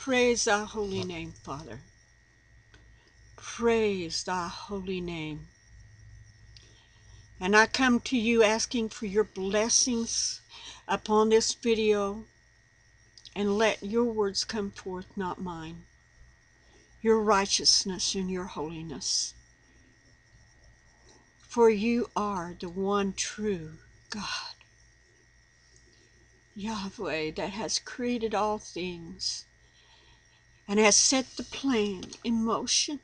Praise thy holy name, Father. Praise thy holy name. And I come to you asking for your blessings upon this video, and let your words come forth, not mine. Your righteousness and your holiness. For you are the one true God, Yahweh, that has created all things and has set the plan in motion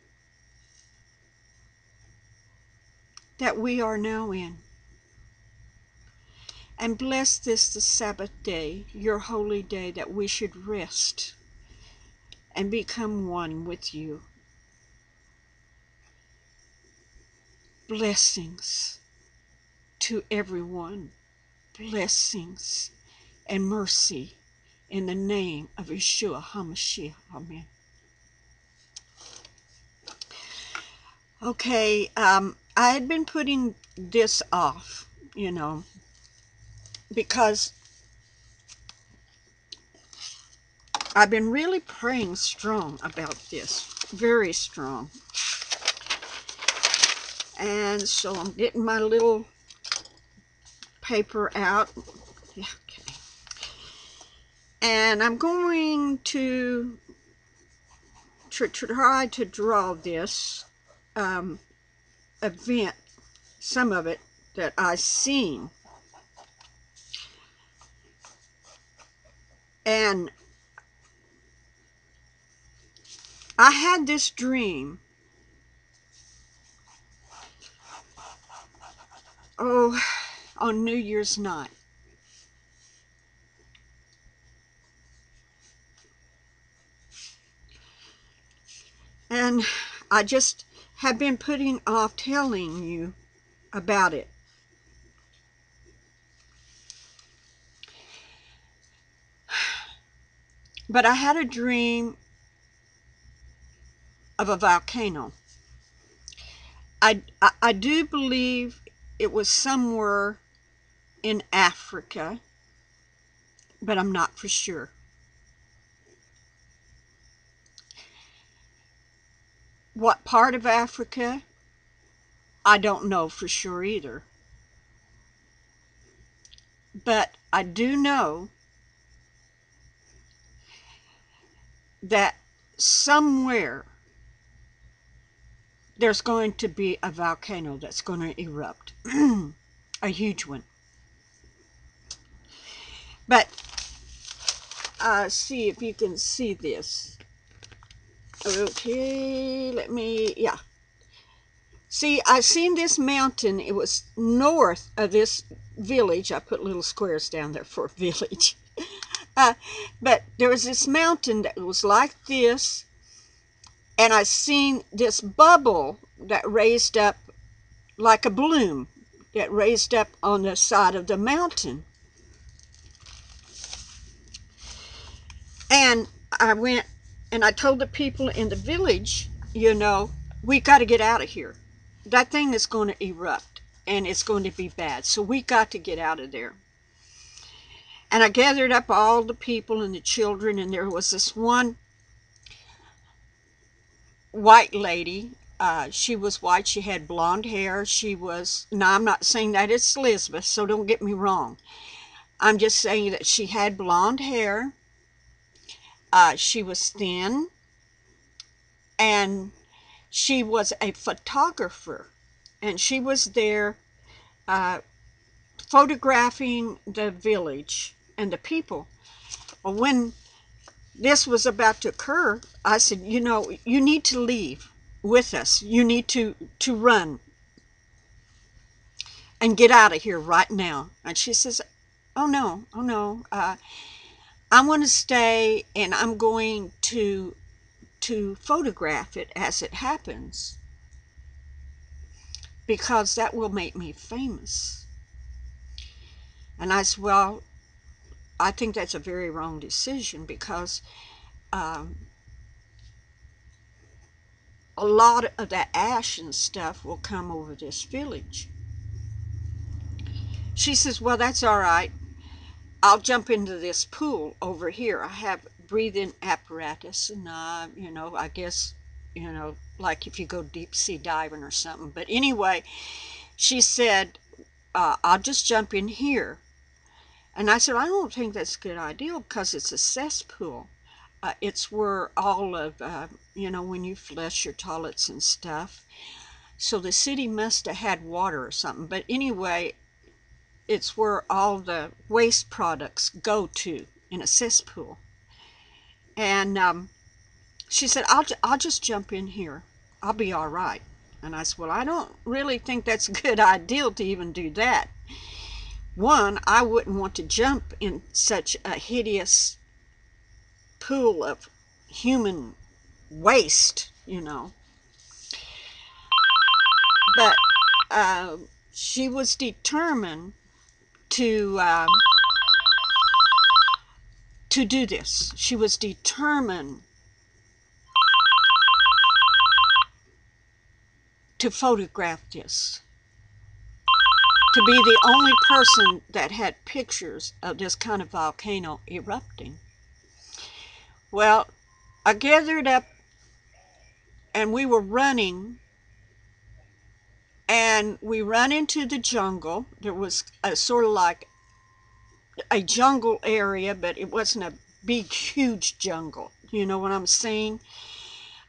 that we are now in. And bless this, the Sabbath day, your holy day, that we should rest and become one with you. Blessings to everyone. Blessings and mercy in the name of Yeshua HaMashiach. Amen. Okay, I had been putting this off, because I've been really praying strong about this, very strong. And so I'm getting my little paper out. Yeah, okay. And I'm going to try to draw this event, some of it that I've seen. And I had this dream, on New Year's night. And I just have been putting off telling you about it. But I had a dream of a volcano. I do believe it was somewhere in Africa, but I'm not for sure. What part of Africa? I don't know for sure either. But I do know that somewhere there's going to be a volcano that's going to erupt. A huge one. But see if you can see this. Okay, yeah. See, I seen this mountain. It was north of this village. I put little squares down there for village. But there was this mountain that was like this, and I seen this bubble that raised up like a balloon that raised up on the side of the mountain. And I went and I told the people in the village, we got to get out of here. That thing is going to erupt and it's going to be bad. So we got to get out of there. And I gathered up all the people and the children, and there was this one white lady. She was white. She had blonde hair. Now I'm not saying that it's Elizabeth, so don't get me wrong. I'm just saying that she had blonde hair. She was thin, and she was a photographer, and she was there photographing the village and the people. Well, when this was about to occur, I said, you need to leave with us. You need to run and get out of here right now. And she says, oh no, I want to stay, and I'm going to photograph it as it happens, because that will make me famous. And I said, well, I think that's a very wrong decision, because a lot of that ash and stuff will come over this village. She says, well, that's all right. I'll jump into this pool over here. I have breathing apparatus, and I guess, like if you go deep sea diving or something. But anyway, she said, I'll just jump in here. And I said, I don't think that's a good idea because it's a cesspool. It's where all of, when you flush your toilets and stuff. So the city must have had water or something. But anyway, it's where all the waste products go to in a cesspool. And she said, I'll just jump in here. I'll be all right. And I said, well, I don't really think that's a good idea to even do that. One, I wouldn't want to jump in such a hideous pool of human waste, But she was determined to do this. She was determined to photograph this, to be the only person that had pictures of this kind of volcano erupting. Well, I gathered up and we were running, and we ran into the jungle. There was a sort of like a jungle area, but it wasn't a big, huge jungle. You know what I'm saying?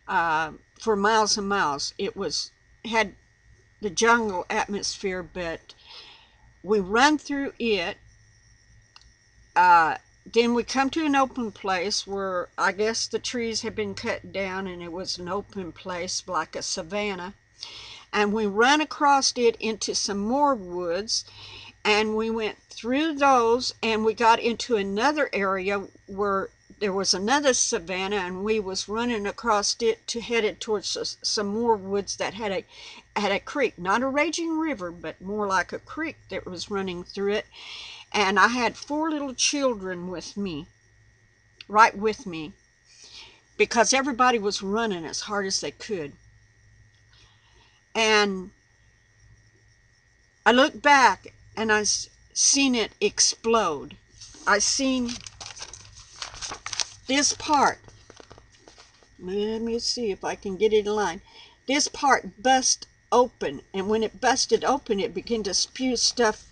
For miles and miles. It had the jungle atmosphere, but we run through it. Then we come to an open place where I guess the trees had been cut down and it was an open place like a savanna. And we run across it into some more woods, and we went through those, and we got into another area where there was another savanna, and we was running across it to headed towards some more woods that had a creek, not a raging river, but more like a creek that was running through it. And I had 4 little children with me, right with me, because everybody was running as hard as they could. And I looked back and I seen it explode. I seen this part. Let me see if I can get it in line. This part bust open, and when it busted open, it began to spew stuff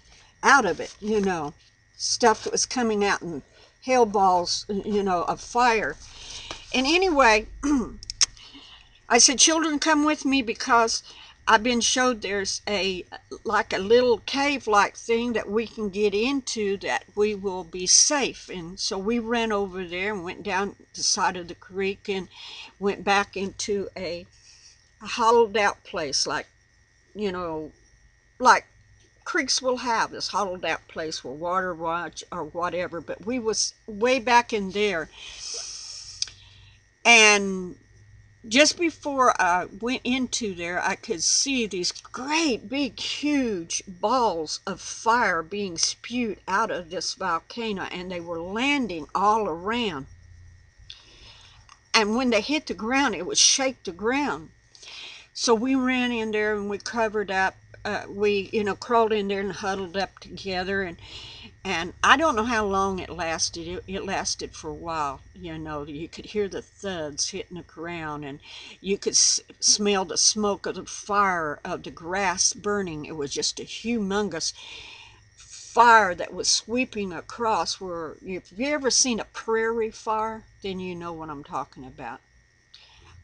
out of it, stuff that was coming out in hail balls, of fire. And anyway, I said, children, come with me, because I've been showed there's like a little cave-like thing that we can get into that we will be safe. And so we ran over there and went down the side of the creek and went back into a hollowed out place, like creeks will have, this hollowed out place where water runs or whatever. But we was way back in there, and just before I went into there, I could see these great big huge balls of fire being spewed out of this volcano, and they were landing all around. And when they hit the ground, it would shake the ground. So we ran in there and we covered up. We crawled in there and huddled up together, and I don't know how long it lasted. It lasted for a while. You could hear the thuds hitting the ground, and you could smell the smoke of the fire, of the grass burning. It was just a humongous fire that was sweeping across. Where, if you ever seen a prairie fire, then you know what I'm talking about.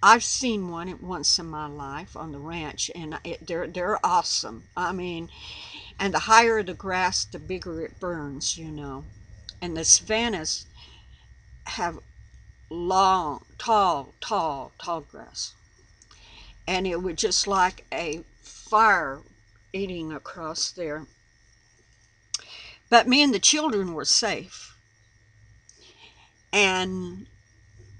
I've seen one once in my life on the ranch, and they're awesome. I mean, and the higher the grass, the bigger it burns, And the savannas have long, tall grass. And it was just like a fire eating across there. But me and the children were safe. And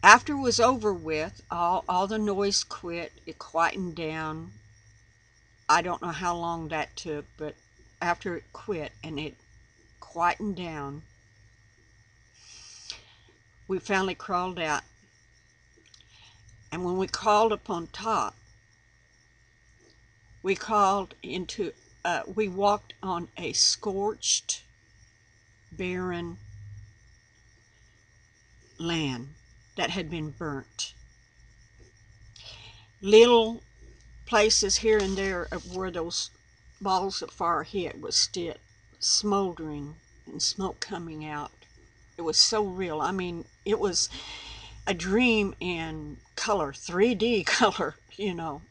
after it was over with, all the noise quit. It quietened down. I don't know how long that took, but after it quit and it quietened down, we finally crawled out. And when we crawled up on top, we walked on a scorched, barren land that had been burnt. Little places here and there of where those balls of fire hit was still smoldering and smoke coming out. It was so real. I mean, it was a dream in color, 3D color, you know.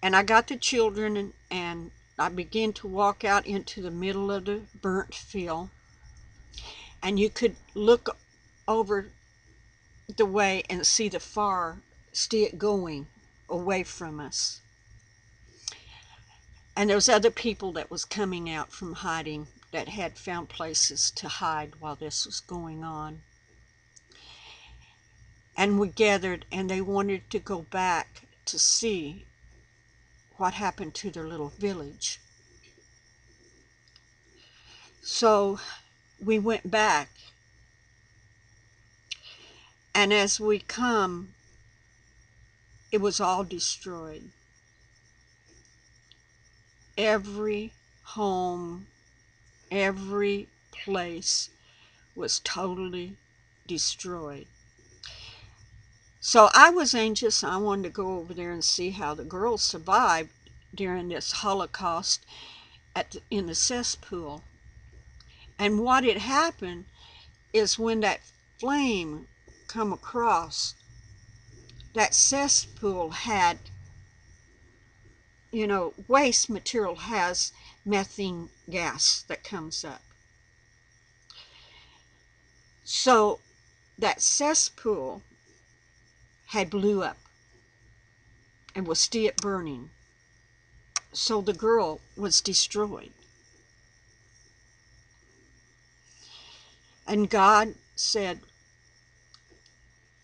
And I got the children and I began to walk out into the middle of the burnt field. And you could look over the way and see the fire still going away from us. And there was other people that was coming out from hiding that had found places to hide while this was going on. And we gathered and they wanted to go back to see what happened to their little village. So we went back. And as we come, it was all destroyed. Every home, every place was totally destroyed. So I was anxious. I wanted to go over there and see how the girls survived during this Holocaust in the cesspool. And what had happened is when that flame come across, that cesspool had, you know, waste material has methane gas that comes up. So that cesspool had blew up and was still burning. So the girl was destroyed. And God said,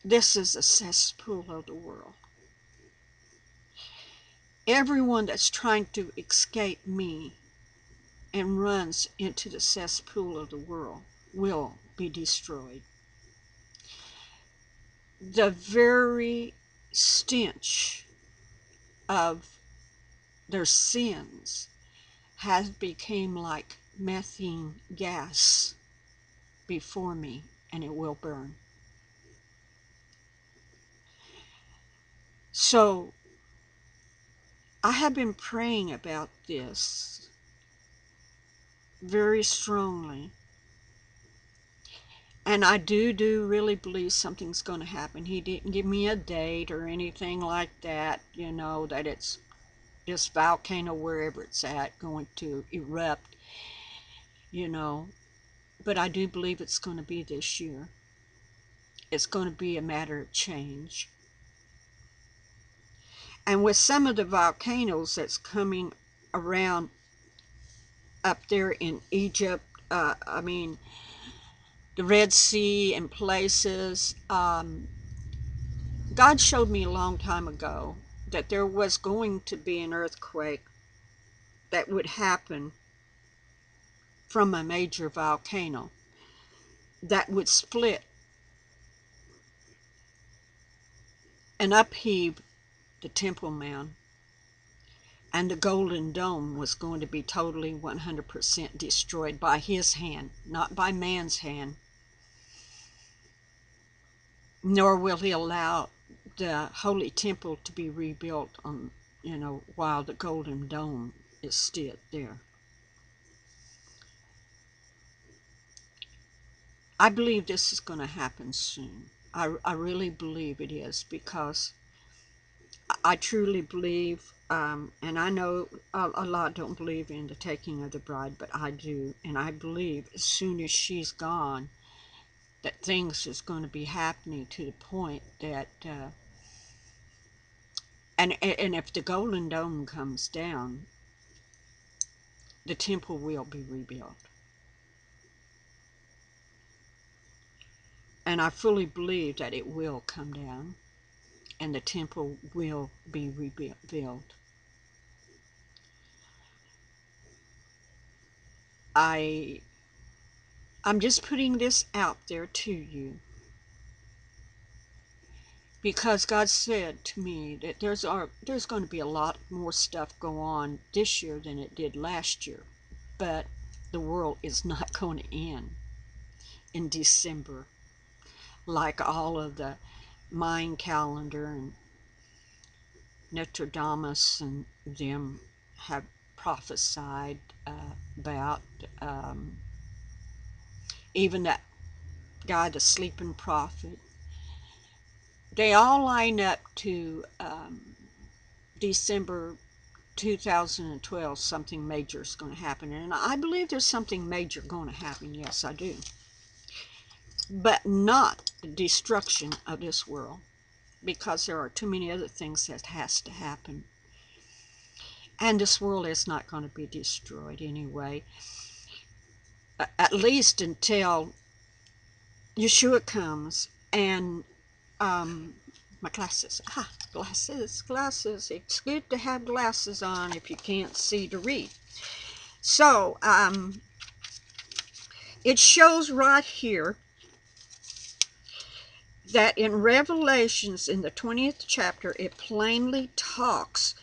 this is a cesspool of the world. Everyone that's trying to escape me and runs into the cesspool of the world will be destroyed. The very stench of their sins has become like methane gas before me, and it will burn. So I have been praying about this very strongly. And I do really believe something's going to happen. He didn't give me a date or anything like that, you know, that it's this volcano, wherever it's at, going to erupt, you know. But I do believe it's going to be this year. It's going to be a matter of change. And with some of the volcanoes that's coming around up there in Egypt, the Red Sea and places, God showed me a long time ago that there was going to be an earthquake that would happen from a major volcano that would split and upheave the Temple Mount, and the Golden Dome was going to be totally 100% destroyed by his hand, not by man's hand. Nor will he allow the Holy Temple to be rebuilt on, you know, while the Golden Dome is still there. I believe this is going to happen soon. I really believe it is, because I truly believe, and I know a lot don't believe in the taking of the bride, but I do, and I believe as soon as she's gone, that things is going to be happening to the point that, and if the Golden Dome comes down, the temple will be rebuilt. And I fully believe that it will come down and the temple will be rebuilt. I'm just putting this out there to you, because God said to me that there's going to be a lot more stuff go on this year than it did last year, but the world is not going to end in December like all of the Mayan calendar and Nostradamus and them have prophesied about. Even that guy, the sleeping prophet, they all line up to December 2012. Something major is going to happen, and I believe there's something major going to happen. Yes, I do. But not the destruction of this world, because there are too many other things that has to happen. And this world is not going to be destroyed anyway, at least until Yeshua comes. And my glasses, glasses. It's good to have glasses on if you can't see to read. So it shows right here that in Revelations, in the 20th chapter, it plainly talks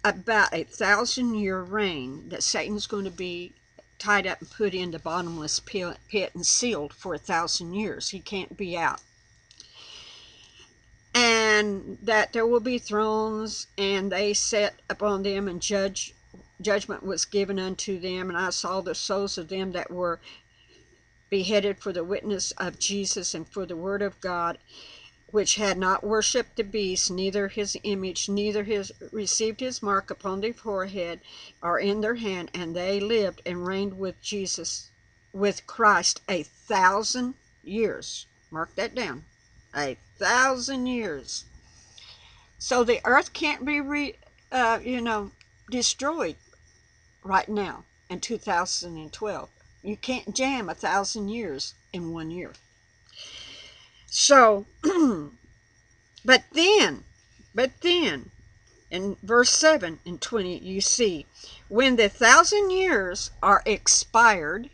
about a 1,000-year reign, that Satan's going to be tied up and put in the bottomless pit and sealed for 1,000 years. He can't be out. And that there will be thrones, and they sat upon them, and judgment was given unto them. And I saw the souls of them that were beheaded for the witness of Jesus and for the word of God, which had not worshipped the beast, neither his image, neither received his mark upon their forehead or in their hand, and they lived and reigned with Jesus, with Christ, 1,000 years. Mark that down. 1,000 years. So the earth can't be destroyed right now in 2012. You can't jam 1,000 years in 1 year. So, but then, in verse 7 and 20, you see, when the 1,000 years are expired,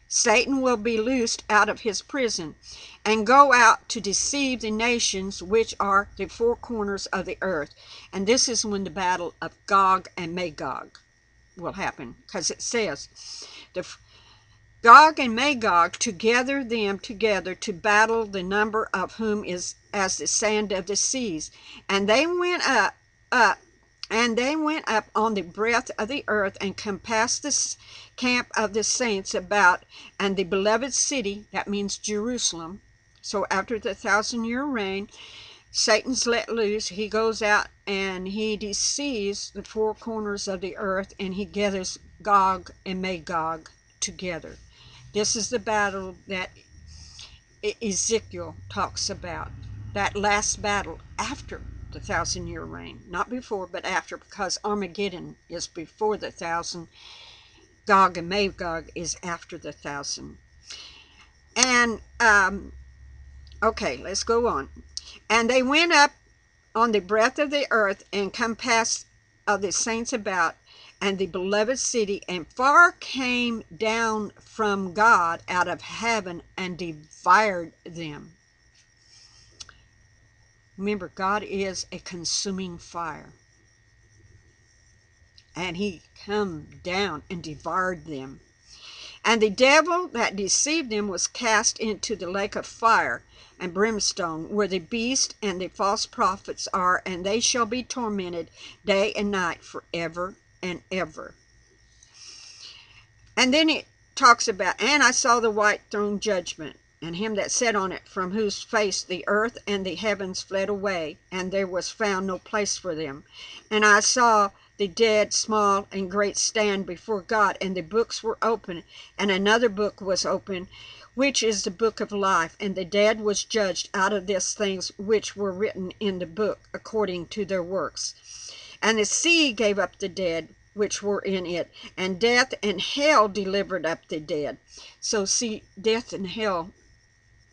Satan will be loosed out of his prison and go out to deceive the nations which are the four corners of the earth. And this is when the battle of Gog and Magog will happen, because it says, Gog and Magog to gather them together to battle, the number of whom is as the sand of the seas. And they went up on the breadth of the earth, and compassed the camp of the saints about, and the beloved city, that means Jerusalem. So after the 1,000-year reign, Satan's let loose. He goes out and he deceives the four corners of the earth, and he gathers Gog and Magog together. This is the battle that Ezekiel talks about, that last battle after the 1,000-year reign. Not before, but after, because Armageddon is before the 1,000. Gog and Magog is after the 1,000. And, okay, let's go on. And they went up on the breadth of the earth, and compassed of the saints about, and the beloved city, and fire came down from God out of heaven and devoured them. Remember, God is a consuming fire. And he come down and devoured them. And the devil that deceived them was cast into the lake of fire and brimstone, where the beast and the false prophets are, and they shall be tormented day and night forever and ever. And then it talks about, and I saw the white throne judgment, and him that sat on it, from whose face the earth and the heavens fled away, and there was found no place for them. And I saw the dead, small and great, stand before God, and the books were open, and another book was open, which is the book of life. And the dead was judged out of these things which were written in the book, according to their works. And the sea gave up the dead which were in it, and death and hell delivered up the dead. So see, death and hell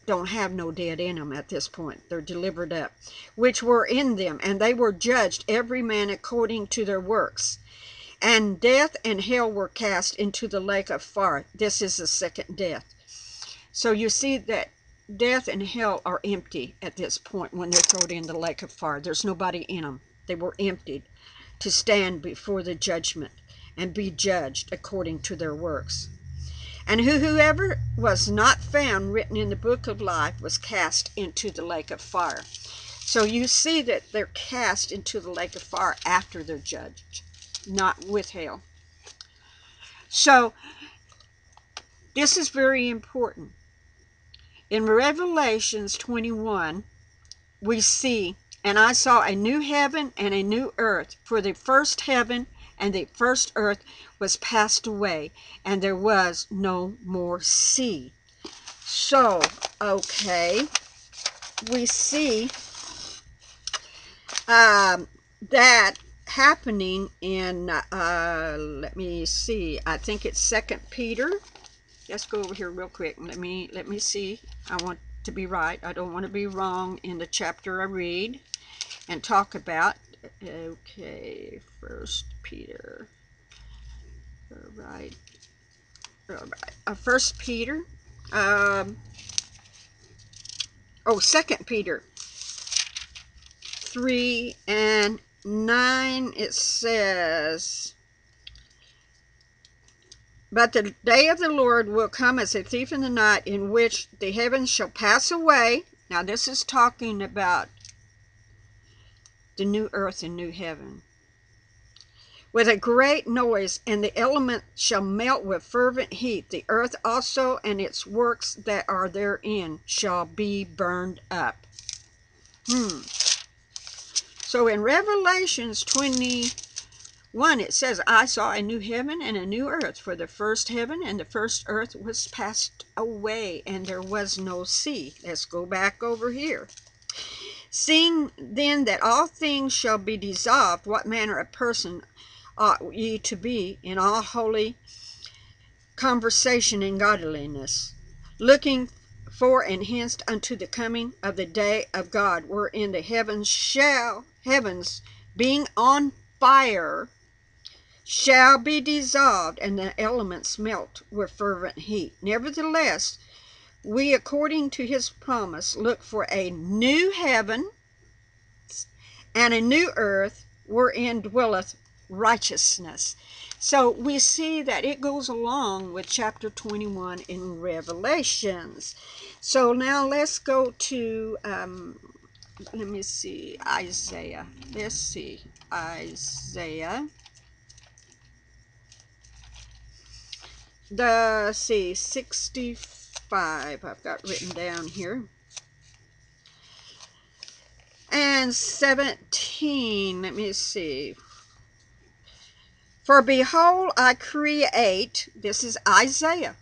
don't have no dead in them at this point. They're delivered up, which were in them, and they were judged every man according to their works. And death and hell were cast into the lake of fire. This is the second death. So you see that death and hell are empty at this point when they're thrown in the lake of fire. There's nobody in them. They were emptied to stand before the judgment and be judged according to their works. And whoever was not found written in the book of life was cast into the lake of fire. So you see that they're cast into the lake of fire after they're judged, not with hell. So this is very important. In Revelations 21, we see, and I saw a new heaven and a new earth, for the first heaven and the first earth was passed away, and there was no more sea. So, okay, we see that happening in, let me see, I think it's 2 Peter. Let's go over here real quick. Let me see. I want to be right. I don't want to be wrong in the chapter I read and talk about. Okay, 1 Peter. All right. 1 Peter. 2 Peter 3 and 9, it says, "But the day of the Lord will come as a thief in the night, in which the heavens shall pass away." Now this is talking about the new earth and new heaven. "With a great noise, and the elements shall melt with fervent heat. The earth also and its works that are therein shall be burned up." So in Revelations 21, it says, "I saw a new heaven and a new earth, for the first heaven and the first earth was passed away, and there was no sea." Let's go back over here. "Seeing then that all things shall be dissolved, what manner of person ought ye to be in all holy conversation and godliness, looking for and hence unto the coming of the day of God, wherein the heavens being on fire shall be dissolved, and the elements melt with fervent heat. Nevertheless, we, according to his promise, look for a new heaven and a new earth, wherein dwelleth righteousness." So we see that it goes along with chapter 21 in Revelations. So now let's go to, let me see, Isaiah. Let's see, Isaiah. 65 I've got written down here. And 17, let me see. "For behold, I create," this is Isaiah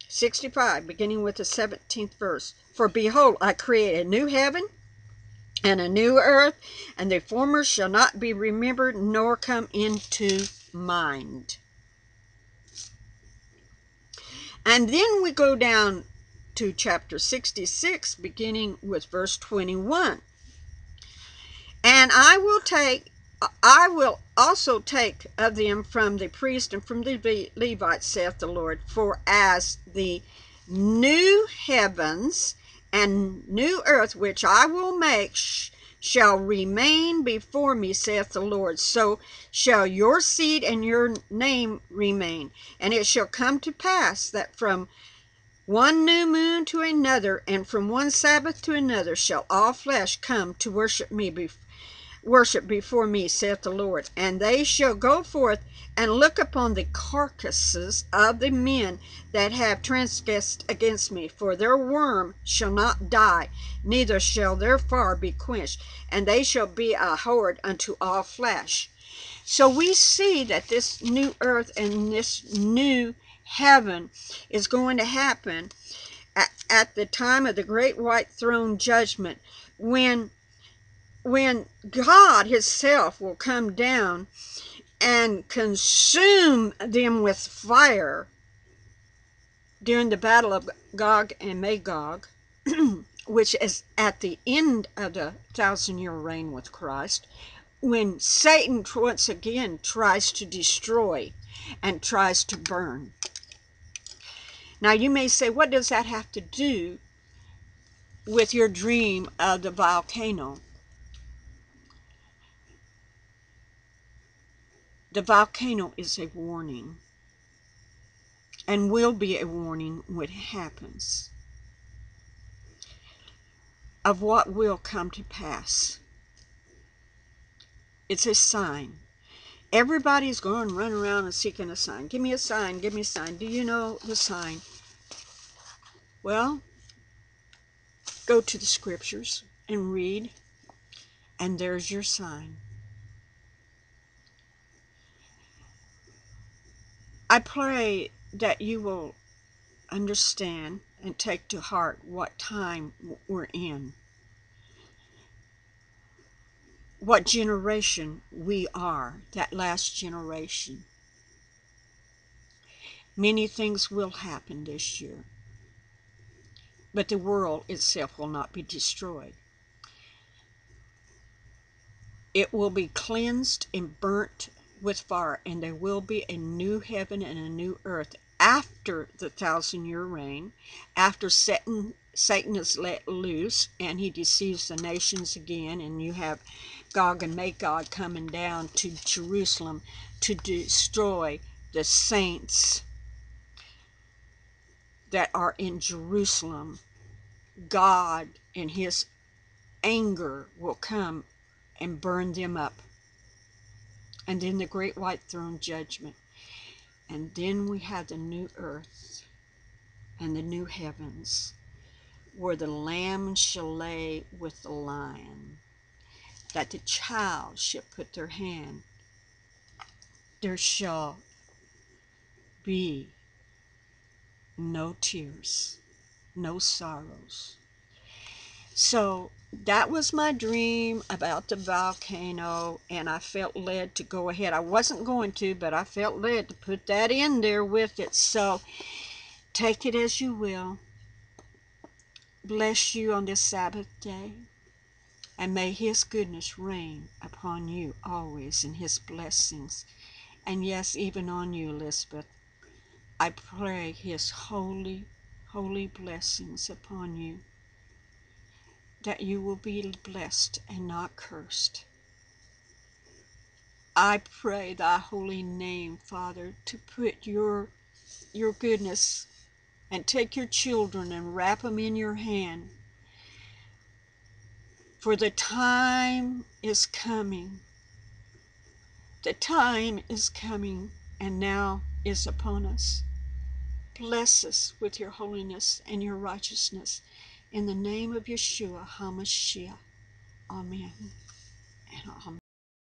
65, beginning with the 17th verse. "For behold, I create a new heaven and a new earth, and the former shall not be remembered, nor come into mind." And then we go down to chapter 66, beginning with verse 21. "And I will also take of them from the priest and from the Levites, saith the Lord, for as the new heavens and new earth which I will make shall remain before me, saith the Lord, so shall your seed and your name remain. And it shall come to pass that from one new moon to another, and from one Sabbath to another, shall all flesh come to worship before me, saith the Lord. And they shall go forth and look upon the carcasses of the men that have transgressed against me, for their worm shall not die, neither shall their fire be quenched, and they shall be a horde unto all flesh." So we see that this new earth and this new heaven is going to happen at the time of the great white throne judgment, when God himself will come down and consume them with fire during the battle of Gog and Magog, which is at the end of the 1,000-year reign with Christ, when Satan once again tries to destroy and tries to burn. Now you may say, what does that have to do with your dream of the volcano? The volcano is a warning. and will be a warning when it happens of what will come to pass. It's a sign. Everybody's going to run around and seeking a sign. Give me a sign, give me a sign. Do you know the sign? Well, go to the scriptures and read, and there's your sign. I pray that you will understand and take to heart what time we're in, what generation we are, that last generation. Many things will happen this year, but the world itself will not be destroyed. It will be cleansed and burnt with fire, and there will be a new heaven and a new earth after the 1,000-year reign, after Satan is let loose and he deceives the nations again, and you have Gog and Magog coming down to Jerusalem to destroy the saints that are in Jerusalem. God in his anger will come and burn them up. And then the great white throne judgment. And then we have the new earth and the new heavens, where the lamb shall lay with the lion, that the child shall put their hand. There shall be no tears, no sorrows. So that was my dream about the volcano, and I felt led to go ahead. I wasn't going to, but I felt led to put that in there with it. So take it as you will. Bless you on this Sabbath day, and may his goodness reign upon you always, in his blessings. And yes, even on you, Elizabeth. I pray his holy, holy blessings upon you, that you will be blessed and not cursed. I pray thy holy name, Father, to put your goodness, and take your children and wrap them in your hand. For the time is coming. The time is coming, and now is upon us. Bless us with your holiness and your righteousness. In the name of Yeshua HaMashiach. Amen and amen.